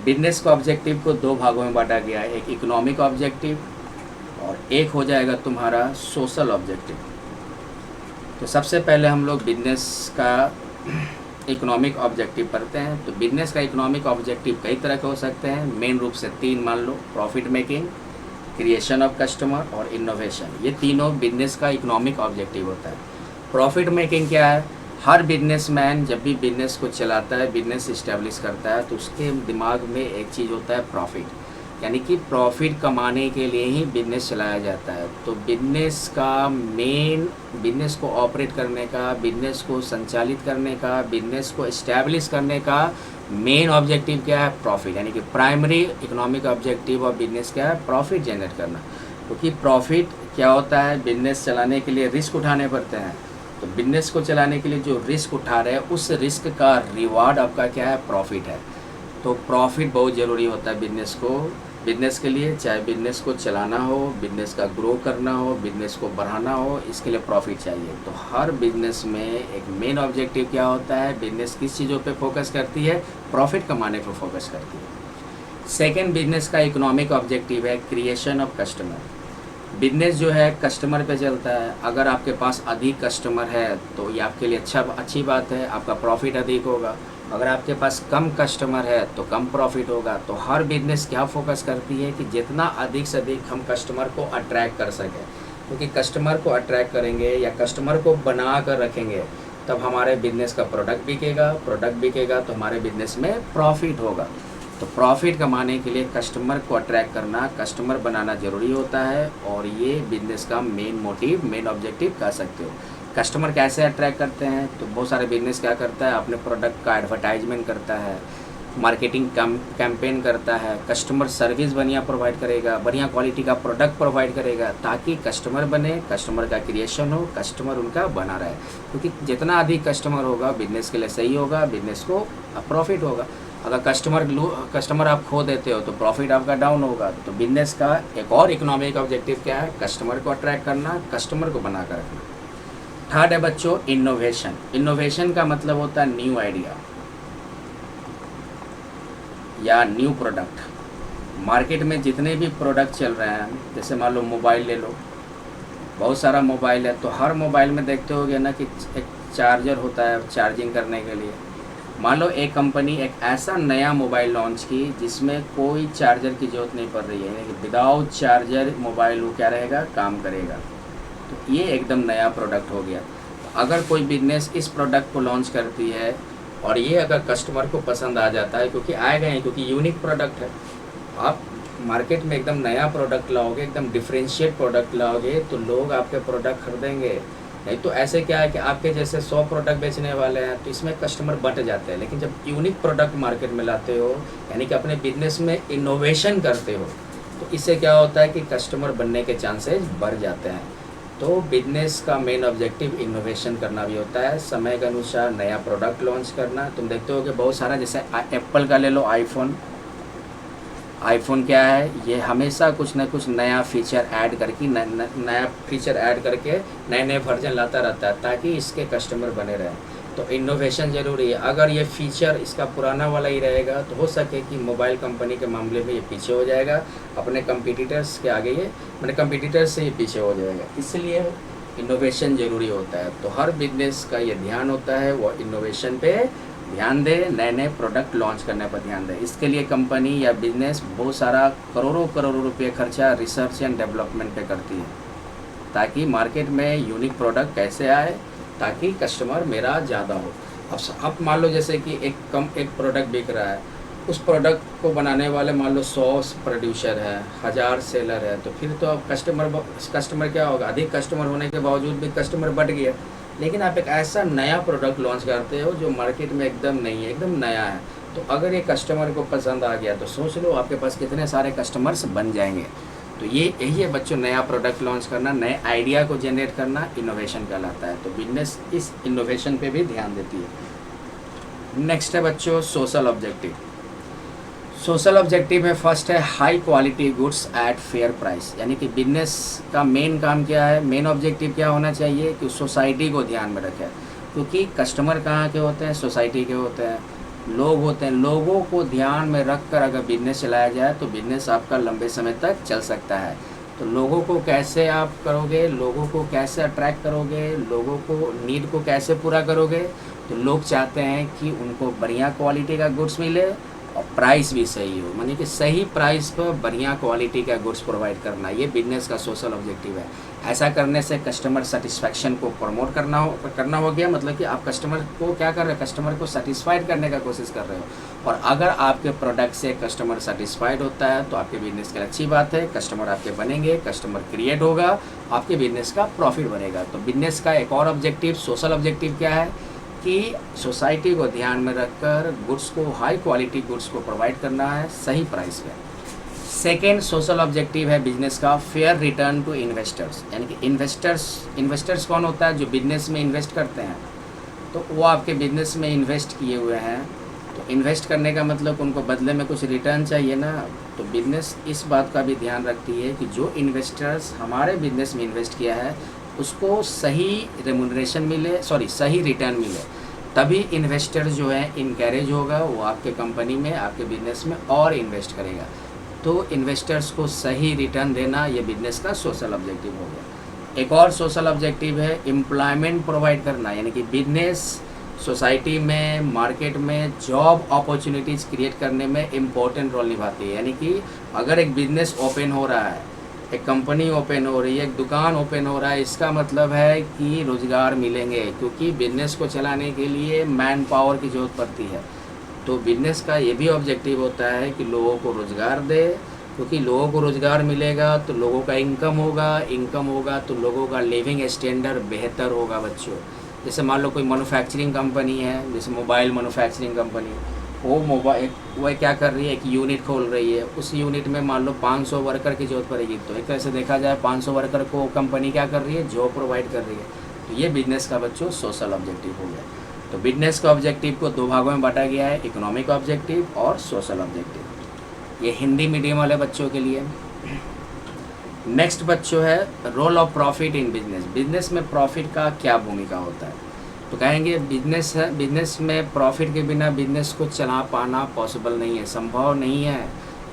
बिजनेस का ऑब्जेक्टिव को 2 भागों में बांटा गया है, एक इकोनॉमिक ऑब्जेक्टिव और एक हो जाएगा तुम्हारा सोशल ऑब्जेक्टिव। तो सबसे पहले हम लोग बिजनेस का इकोनॉमिक ऑब्जेक्टिव पढ़ते हैं। तो बिजनेस का इकोनॉमिक ऑब्जेक्टिव कई तरह के हो सकते हैं, मेन रूप से 3 मान लो, profit making, creation of customer और इनोवेशन। ये तीनों बिजनेस का इकोनॉमिक ऑब्जेक्टिव होता है। प्रॉफिट मेकिंग क्या है? हर बिजनेसमैन जब भी बिजनेस को चलाता है, बिजनेस इस्टेब्लिश करता है, तो उसके दिमाग में एक चीज़ होता है प्रॉफिट, यानी कि प्रॉफिट कमाने के लिए ही बिजनेस चलाया जाता है। तो बिजनेस का मेन, बिजनेस को ऑपरेट करने का, बिजनेस को संचालित करने का, बिजनेस को इस्टेब्लिश करने का मेन ऑब्जेक्टिव क्या है? प्रॉफिट। यानी कि primary economic objective of business क्या है? प्रॉफिट जनरेट करना। क्योंकि प्रॉफिट क्या होता है, बिजनेस चलाने के लिए रिस्क उठाने पड़ते हैं। तो बिजनेस को चलाने के लिए जो रिस्क उठा रहे हैं, उस रिस्क का रिवार्ड आपका क्या है? प्रॉफिट है। तो प्रॉफिट बहुत ज़रूरी होता है बिजनेस को, बिजनेस के लिए, चाहे बिजनेस को चलाना हो, बिजनेस का ग्रो करना हो, बिजनेस को बढ़ाना हो, इसके लिए प्रॉफिट चाहिए। तो हर बिजनेस में एक मेन ऑब्जेक्टिव क्या होता है? बिजनेस किस चीज़ों पे फोकस करती है? प्रॉफिट कमाने पर फोकस करती है। सेकेंड बिजनेस का इकोनॉमिक ऑब्जेक्टिव है क्रिएशन ऑफ कस्टमर। बिजनेस जो है कस्टमर पे चलता है। अगर आपके पास अधिक कस्टमर है तो ये आपके लिए अच्छी बात है, आपका प्रॉफिट अधिक होगा। अगर आपके पास कम कस्टमर है तो कम प्रॉफिट होगा। तो हर बिजनेस क्या फोकस करती है कि जितना अधिक से अधिक हम कस्टमर को अट्रैक्ट कर सकें, क्योंकि कस्टमर को अट्रैक्ट करेंगे या कस्टमर को बना कर रखेंगे तब हमारे बिजनेस का प्रोडक्ट बिकेगा तो हमारे बिजनेस में प्रॉफिट होगा। तो प्रॉफिट कमाने के लिए कस्टमर को अट्रैक्ट करना, कस्टमर बनाना ज़रूरी होता है, और ये बिजनेस का मेन मोटिव, मेन ऑब्जेक्टिव कह सकते हो। कस्टमर कैसे अट्रैक्ट करते हैं, तो बहुत सारे बिजनेस क्या करता है, अपने प्रोडक्ट का एडवर्टाइजमेंट करता है, मार्केटिंग कैंपेन करता है, कस्टमर सर्विस बढ़िया प्रोवाइड करेगा, बढ़िया क्वालिटी का प्रोडक्ट प्रोवाइड करेगा, ताकि कस्टमर बने, कस्टमर का क्रिएशन हो, कस्टमर उनका बना रहे। क्योंकि जितना अधिक कस्टमर होगा बिजनेस के लिए सही होगा, बिजनेस को प्रॉफिट होगा। अगर कस्टमर आप खो देते हो तो प्रॉफिट आपका डाउन होगा। तो बिजनेस का एक और इकोनॉमिक ऑब्जेक्टिव क्या है, कस्टमर को अट्रैक्ट करना, कस्टमर को बना कर रखना। थर्ड है बच्चों इनोवेशन। इनोवेशन का मतलब होता है न्यू आइडिया या न्यू प्रोडक्ट। मार्केट में जितने भी प्रोडक्ट चल रहे हैं, जैसे मान लो मोबाइल ले लो, बहुत सारा मोबाइल है, तो हर मोबाइल में देखते होगे ना कि एक चार्जर होता है चार्जिंग करने के लिए। मान लो एक कंपनी एक ऐसा नया मोबाइल लॉन्च की जिसमें कोई चार्जर की ज़रूरत नहीं पड़ रही है, यानी कि विदाउट चार्जर मोबाइल वो क्या रहेगा, काम करेगा। तो ये एकदम नया प्रोडक्ट हो गया। तो अगर कोई बिजनेस इस प्रोडक्ट को लॉन्च करती है और ये अगर कस्टमर को पसंद आ जाता है, क्योंकि आएगा ही, क्योंकि यूनिक प्रोडक्ट है। आप मार्केट में एकदम नया प्रोडक्ट लाओगे, एकदम डिफरेंशिएट प्रोडक्ट लाओगे, तो लोग आपके प्रोडक्ट खरीदेंगे। नहीं तो ऐसे क्या है कि आपके जैसे 100 प्रोडक्ट बेचने वाले हैं तो इसमें कस्टमर बट जाते हैं। लेकिन जब यूनिक प्रोडक्ट मार्केट में लाते हो, यानी कि अपने बिजनेस में इनोवेशन करते हो, तो इससे क्या होता है कि कस्टमर बनने के चांसेस बढ़ जाते हैं। तो बिजनेस का मेन ऑब्जेक्टिव इनोवेशन करना भी होता है, समय के अनुसार नया प्रोडक्ट लॉन्च करना। तुम देखते हो कि बहुत सारा, जैसे एप्पल का ले लो, आईफोन क्या है, ये हमेशा कुछ ना कुछ नया फीचर ऐड करके नया फीचर ऐड करके नए नए वर्जन लाता रहता है, ताकि इसके कस्टमर बने रहें। तो इनोवेशन ज़रूरी है। अगर ये फीचर इसका पुराना वाला ही रहेगा तो हो सके कि मोबाइल कंपनी के मामले में ये पीछे हो जाएगा, अपने कंपटीटर्स के आगे ये, मैंने कंपटीटर्स से ये पीछे हो जाएगा। इसलिए इनोवेशन ज़रूरी होता है। तो हर बिजनेस का ये ध्यान होता है, वो इनोवेशन पे ध्यान दे, नए नए प्रोडक्ट लॉन्च करने पर ध्यान दे। इसके लिए कंपनी या बिजनेस बहुत सारा करोड़ों रुपये खर्चा रिसर्च एंड डेवलपमेंट पे करती है, ताकि मार्केट में यूनिक प्रोडक्ट कैसे आए, ताकि कस्टमर मेरा ज़्यादा हो। अब मान लो जैसे कि एक प्रोडक्ट बिक रहा है, उस प्रोडक्ट को बनाने वाले मान लो 100 प्रोड्यूसर है, 1000 सेलर है, तो फिर तो अब कस्टमर क्या होगा, अधिक कस्टमर होने के बावजूद भी कस्टमर बढ़ गया। लेकिन आप एक ऐसा नया प्रोडक्ट लॉन्च करते हो जो मार्केट में एकदम नहीं है, एकदम नया है, तो अगर ये कस्टमर को पसंद आ गया तो सोच लो आपके पास कितने सारे कस्टमर्स बन जाएंगे। तो ये यही है बच्चों, नया प्रोडक्ट लॉन्च करना, नए आइडिया को जनरेट करना इनोवेशन कहलाता है। तो बिजनेस इस इनोवेशन पे भी ध्यान देती है। नेक्स्ट है बच्चों सोशल ऑब्जेक्टिव। सोशल ऑब्जेक्टिव में फर्स्ट है high quality goods at fair price. यानी कि बिजनेस का मेन काम क्या है, मेन ऑब्जेक्टिव क्या होना चाहिए कि सोसाइटी को ध्यान में रखें। क्योंकि कस्टमर कहाँ के होते हैं, सोसाइटी के होते हैं, लोग होते हैं। लोगों को ध्यान में रख कर अगर बिजनेस चलाया जाए तो बिजनेस आपका लंबे समय तक चल सकता है। तो लोगों को कैसे आप करोगे, लोगों को कैसे अट्रैक्ट करोगे, लोगों को नीड को कैसे पूरा करोगे। तो लोग चाहते हैं कि उनको बढ़िया क्वालिटी का गुड्स मिले और प्राइस भी सही हो, मानी कि सही प्राइस पर बढ़िया क्वालिटी का गुड्स प्रोवाइड करना, ये बिजनेस का सोशल ऑब्जेक्टिव है। ऐसा करने से कस्टमर सेटिस्फैक्शन को प्रमोट करना हो गया, मतलब कि आप कस्टमर को क्या कर रहे हो, कस्टमर को सेटिस्फाइड करने का कोशिश कर रहे हो। और अगर आपके प्रोडक्ट से कस्टमर सेटिस्फाइड होता है तो आपके बिजनेस की अच्छी बात है, कस्टमर आपके बनेंगे, कस्टमर क्रिएट होगा, आपके बिजनेस का प्रॉफिट बनेगा। तो बिजनेस का एक और ऑब्जेक्टिव, सोशल ऑब्जेक्टिव क्या है कि सोसाइटी को ध्यान में रखकर गुड्स को, हाई क्वालिटी गुड्स को प्रोवाइड करना है सही प्राइस पे। सेकेंड सोशल ऑब्जेक्टिव है बिजनेस का फेयर रिटर्न टू इन्वेस्टर्स। यानी कि इन्वेस्टर्स कौन होता है, जो बिजनेस में इन्वेस्ट करते हैं। तो वो आपके बिजनेस में इन्वेस्ट किए हुए हैं, तो इन्वेस्ट करने का मतलब उनको बदले में कुछ रिटर्न चाहिए ना। तो बिजनेस इस बात का भी ध्यान रखती है कि जो इन्वेस्टर्स हमारे बिजनेस में इन्वेस्ट किया है उसको सही रेमुनरेशन मिले, सही रिटर्न मिले, तभी इन्वेस्टर जो है इनकरेज होगा, वो आपके कंपनी में, आपके बिजनेस में और इन्वेस्ट करेगा। तो इन्वेस्टर्स को सही रिटर्न देना, ये बिजनेस का सोशल ऑब्जेक्टिव हो गया। एक और सोशल ऑब्जेक्टिव है एम्प्लॉयमेंट प्रोवाइड करना। यानी कि बिजनेस सोसाइटी में, मार्केट में जॉब अपॉर्चुनिटीज़ क्रिएट करने में इम्पोर्टेंट रोल निभाती है। यानी कि अगर एक बिजनेस ओपन हो रहा है, एक कंपनी ओपन हो रही है, एक दुकान ओपन हो रहा है, इसका मतलब है कि रोज़गार मिलेंगे, क्योंकि बिजनेस को चलाने के लिए मैन पावर की ज़रूरत पड़ती है। तो बिजनेस का ये भी ऑब्जेक्टिव होता है कि लोगों को रोज़गार दे, क्योंकि लोगों को रोज़गार मिलेगा तो लोगों का इनकम होगा तो लोगों का लिविंग स्टैंडर्ड बेहतर होगा बच्चों। जैसे मान लो कोई मैन्युफैक्चरिंग कंपनी है, जैसे मोबाइल मैन्युफैक्चरिंग कंपनी, वो क्या कर रही है, एक यूनिट खोल रही है, उस यूनिट में मान लो 500 वर्कर की जरूरत पड़ेगी, तो एक तरह से देखा जाए 500 वर्कर को कंपनी क्या कर रही है, जॉब प्रोवाइड कर रही है। तो ये बिजनेस का बच्चों सोशल ऑब्जेक्टिव हो गया। तो बिजनेस का ऑब्जेक्टिव को दो भागों में बांटा गया है, इकोनॉमिक ऑब्जेक्टिव और सोशल ऑब्जेक्टिव। ये हिंदी मीडियम वाले बच्चों के लिए। नेक्स्ट बच्चों है role of profit in business. Business में प्रॉफिट का क्या भूमिका होता है, तो कहेंगे बिजनेस में प्रॉफिट के बिना बिजनेस को चला पाना पॉसिबल नहीं है, संभव नहीं है।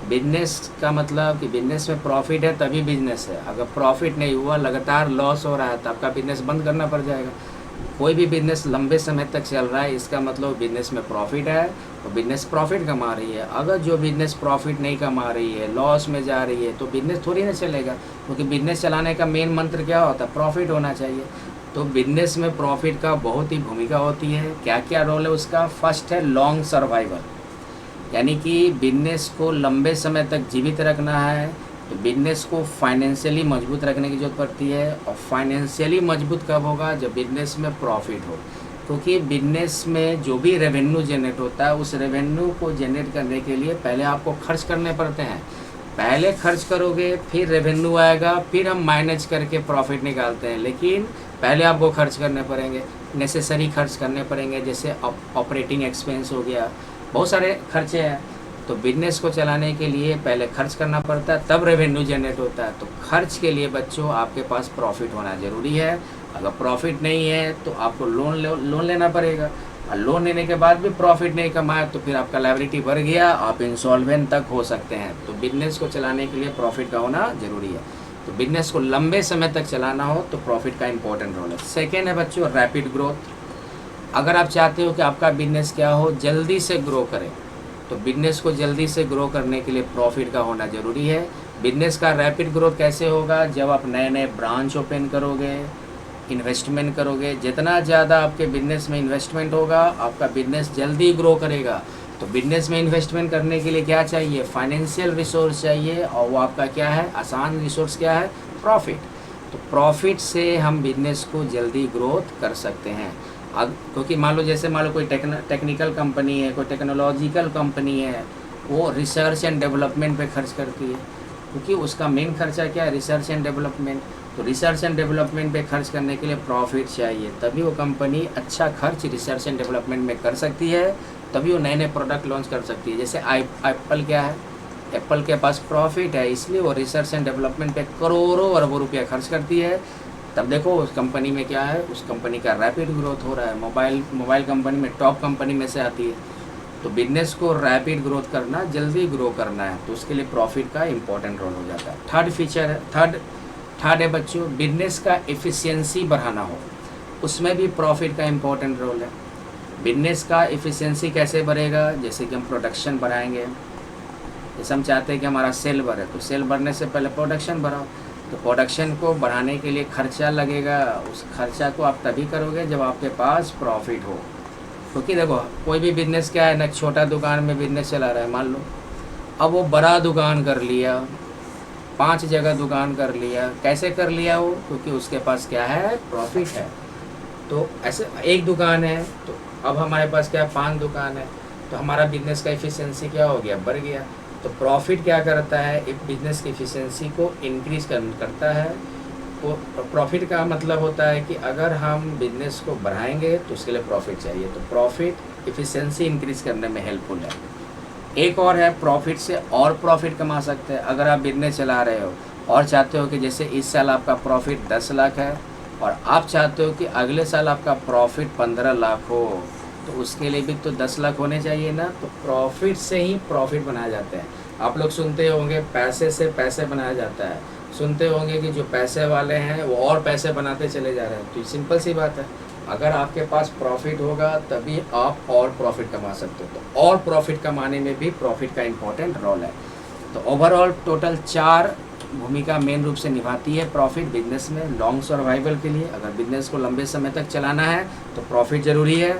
बिजनेस का मतलब कि बिजनेस में प्रॉफिट है तभी बिजनेस है। अगर प्रॉफिट नहीं हुआ, लगातार लॉस हो रहा है, तो आपका बिजनेस बंद करना पड़ जाएगा। कोई भी बिजनेस लंबे समय तक चल रहा है, इसका मतलब बिजनेस में प्रॉफिट है, तो बिजनेस प्रॉफिट कमा रही है। अगर जो बिजनेस प्रॉफिट नहीं कमा रही है, लॉस में जा रही है, तो बिजनेस थोड़ी ना चलेगा, क्योंकि बिजनेस चलाने का मेन मंत्र क्या होता है, प्रॉफिट होना चाहिए। तो बिजनेस में प्रॉफिट का बहुत ही भूमिका होती है। क्या क्या रोल है उसका? फर्स्ट है लॉन्ग सर्वाइवल, यानी कि बिजनेस को लंबे समय तक जीवित रखना है, तो बिजनेस को फाइनेंशियली मजबूत रखने की ज़रूरत पड़ती है। और फाइनेंशियली मजबूत कब होगा? जब बिजनेस में प्रॉफिट हो, क्योंकि बिजनेस में जो भी रेवेन्यू जनरेट होता है, उस रेवेन्यू को जनरेट करने के लिए पहले आपको खर्च करने पड़ते हैं। पहले खर्च करोगे, फिर रेवेन्यू आएगा, फिर हम मैनेज करके प्रॉफिट निकालते हैं। लेकिन पहले आपको खर्च करने पड़ेंगे, नेसेसरी खर्च करने पड़ेंगे, जैसे ऑपरेटिंग एक्सपेंस हो गया, बहुत सारे खर्चे हैं। तो बिजनेस को चलाने के लिए पहले खर्च करना पड़ता है, तब रेवेन्यू जनरेट होता है। तो खर्च के लिए बच्चों आपके पास प्रॉफिट होना ज़रूरी है। अगर प्रॉफिट नहीं है तो आपको लोन लेना पड़ेगा, और लोन लेने के बाद भी प्रॉफिट नहीं कमाया तो फिर आपका लायबिलिटी बढ़ गया, आप इंसॉल्वेंट तक हो सकते हैं। तो बिजनेस को चलाने के लिए प्रॉफिट का होना ज़रूरी है। तो बिजनेस को लंबे समय तक चलाना हो तो प्रॉफिट का इंपॉर्टेंट रोल है। सेकेंड है बच्चों रैपिड ग्रोथ। अगर आप चाहते हो कि आपका बिजनेस क्या हो, जल्दी से ग्रो करे, तो बिजनेस को जल्दी से ग्रो करने के लिए प्रॉफिट का होना ज़रूरी है। बिजनेस का रैपिड ग्रोथ कैसे होगा? जब आप नए नए ब्रांच ओपन करोगे, इन्वेस्टमेंट करोगे, जितना ज़्यादा आपके बिजनेस में इन्वेस्टमेंट होगा, आपका बिजनेस जल्दी ग्रो करेगा। तो बिजनेस में इन्वेस्टमेंट करने के लिए क्या चाहिए? फाइनेंशियल रिसोर्स चाहिए, और वो आपका क्या है? आसान रिसोर्स क्या है? प्रॉफिट। तो प्रॉफिट से हम बिजनेस को जल्दी ग्रोथ कर सकते हैं। अब क्योंकि मान लो कोई टेक्निकल कंपनी है, कोई टेक्नोलॉजिकल कंपनी है, वो रिसर्च एंड डेवलपमेंट पे खर्च करती है, क्योंकि उसका मेन खर्चा क्या है? Research and development. तो रिसर्च एंड डेवलपमेंट पे खर्च करने के लिए प्रॉफिट चाहिए, तभी वो कंपनी अच्छा खर्च रिसर्च एंड डेवलपमेंट में कर सकती है, तभी वो नए नए प्रोडक्ट लॉन्च कर सकती है। जैसे एप्पल क्या है? एप्पल के पास प्रॉफिट है, इसलिए वो रिसर्च एंड डेवलपमेंट पे करोड़ों अरबों रुपया खर्च करती है। तब देखो उस कंपनी में क्या है, उस कंपनी का रैपिड ग्रोथ हो रहा है, मोबाइल कंपनी में टॉप कंपनी में से आती है। तो बिजनेस को रैपिड ग्रोथ करना, जल्दी ग्रो करना है, तो उसके लिए प्रॉफिट का इंपॉर्टेंट रोल हो जाता है। थर्ड है बच्चों बिजनेस का एफिशिएंसी बढ़ाना हो, उसमें भी प्रॉफिट का इंपॉर्टेंट रोल है। बिजनेस का एफिशिएंसी कैसे बढ़ेगा? जैसे कि हम प्रोडक्शन बढ़ाएंगे, जैसे हम चाहते हैं कि हमारा सेल बढ़े, तो सेल बढ़ने से पहले प्रोडक्शन बढ़ाओ। तो प्रोडक्शन को बढ़ाने के लिए खर्चा लगेगा, उस खर्चा को आप तभी करोगे जब आपके पास प्रॉफिट हो। क्योंकि देखो कोई भी बिजनेस क्या है ना, छोटा दुकान में बिजनेस चला रहा है मान लो, अब वो बड़ा दुकान कर लिया, 5 जगह दुकान कर लिया। कैसे कर लिया वो? क्योंकि उसके पास क्या है? प्रॉफिट है। तो ऐसे एक दुकान है, तो अब हमारे पास क्या है? 5 दुकान है, तो हमारा बिजनेस का एफिशिएंसी क्या हो गया? बढ़ गया। तो प्रॉफिट क्या करता है? एक बिजनेस की एफिशिएंसी को इंक्रीज करता है। वो प्रॉफिट का मतलब होता है कि अगर हम बिजनेस को बढ़ाएंगे तो उसके लिए प्रॉफिट चाहिए, तो प्रॉफिट एफिशिएंसी इंक्रीज करने में हेल्पफुल है। एक और है प्रॉफिट से और प्रॉफिट कमा सकते हैं। अगर आप बिजनेस चला रहे हो और चाहते हो कि जैसे इस साल आपका प्रॉफिट 10 लाख है और आप चाहते हो कि अगले साल आपका प्रॉफिट 15 लाख हो, तो उसके लिए भी तो 10 लाख होने चाहिए ना। तो प्रॉफिट से ही प्रॉफिट बनाया जाता है। आप लोग सुनते होंगे पैसे से पैसे बनाया जाता है, सुनते होंगे कि जो पैसे वाले हैं वो और पैसे बनाते चले जा रहे हैं। तो ये सिंपल सी बात है, अगर आपके पास प्रॉफिट होगा तभी आप और प्रॉफिट कमा सकते हो। तो और प्रॉफिट कमाने में भी प्रॉफिट का इम्पोर्टेंट रोल है। तो ओवरऑल टोटल 4 भूमिका मेन रूप से निभाती है प्रॉफिट बिजनेस में। लॉन्ग सर्वाइवल के लिए, अगर बिजनेस को लंबे समय तक चलाना है तो प्रॉफिट ज़रूरी है।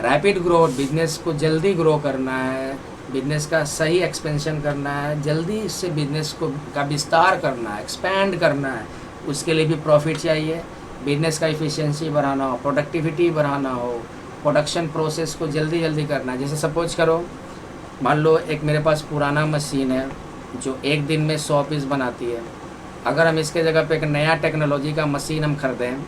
रैपिड ग्रोथ, बिजनेस को जल्दी ग्रो करना है, बिजनेस का सही एक्सपेंशन करना है, जल्दी से बिजनेस को का विस्तार करना है, एक्सपैंड करना है, उसके लिए भी प्रॉफिट चाहिए। बिजनेस का इफ़िशियंसी बढ़ाना हो, प्रोडक्टिविटी बढ़ाना हो, प्रोडक्शन प्रोसेस को जल्दी जल्दी करना है। जैसे सपोज करो, मान लो एक मेरे पास पुराना मशीन है जो एक दिन में 100 पीस बनाती है। अगर हम इसके जगह पे एक नया टेक्नोलॉजी का मशीन हम खरीदें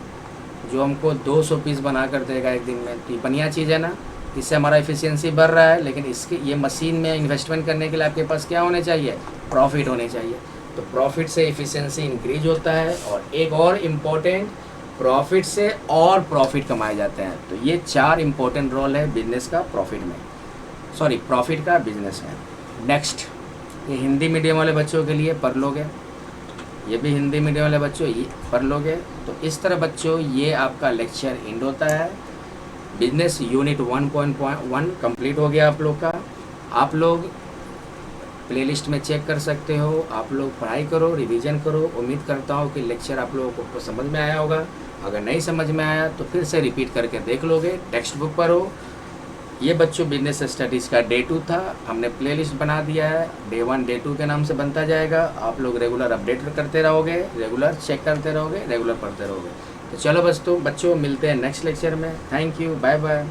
जो हमको 200 पीस बना कर देगा एक दिन में, तो ये बढ़िया चीज़ है ना। इससे हमारा इफ़िशियंसी बढ़ रहा है, लेकिन इसके ये मशीन में इन्वेस्टमेंट करने के लिए आपके पास क्या होने चाहिए? प्रॉफिट होने चाहिए। तो प्रॉफिट से इफ़िशियंसी इंक्रीज होता है, और एक और इम्पोर्टेंट, प्रॉफिट से और प्रॉफिट कमाए जाते हैं। तो ये 4 इम्पोर्टेंट रोल है बिजनेस का प्रॉफिट में, सॉरी प्रॉफिट का बिजनेस में। नेक्स्ट, ये हिंदी मीडियम वाले बच्चों के लिए पढ़ लोगे, ये भी हिंदी मीडियम वाले बच्चों ये पढ़ लोगे। तो इस तरह बच्चों ये आपका लेक्चर एंड होता है। बिजनेस यूनिट 1.1 कंप्लीट हो गया आप लोग का। आप लोग प्लेलिस्ट में चेक कर सकते हो, आप लोग पढ़ाई करो, रिवीजन करो। उम्मीद करता हूँ कि लेक्चर आप लोगों को समझ में आया होगा। अगर नहीं समझ में आया तो फिर से रिपीट करके देख लोगे, टेक्स्ट बुक पर हो। ये बच्चों बिजनेस स्टडीज़ का डे 2 था, हमने प्लेलिस्ट बना दिया है। डे 1 डे 2 के नाम से बनता जाएगा। आप लोग रेगुलर अपडेट करते रहोगे, रेगुलर चेक करते रहोगे, रेगुलर पढ़ते रहोगे। तो चलो बच्चों मिलते हैं नेक्स्ट लेक्चर में। Thank you, bye bye.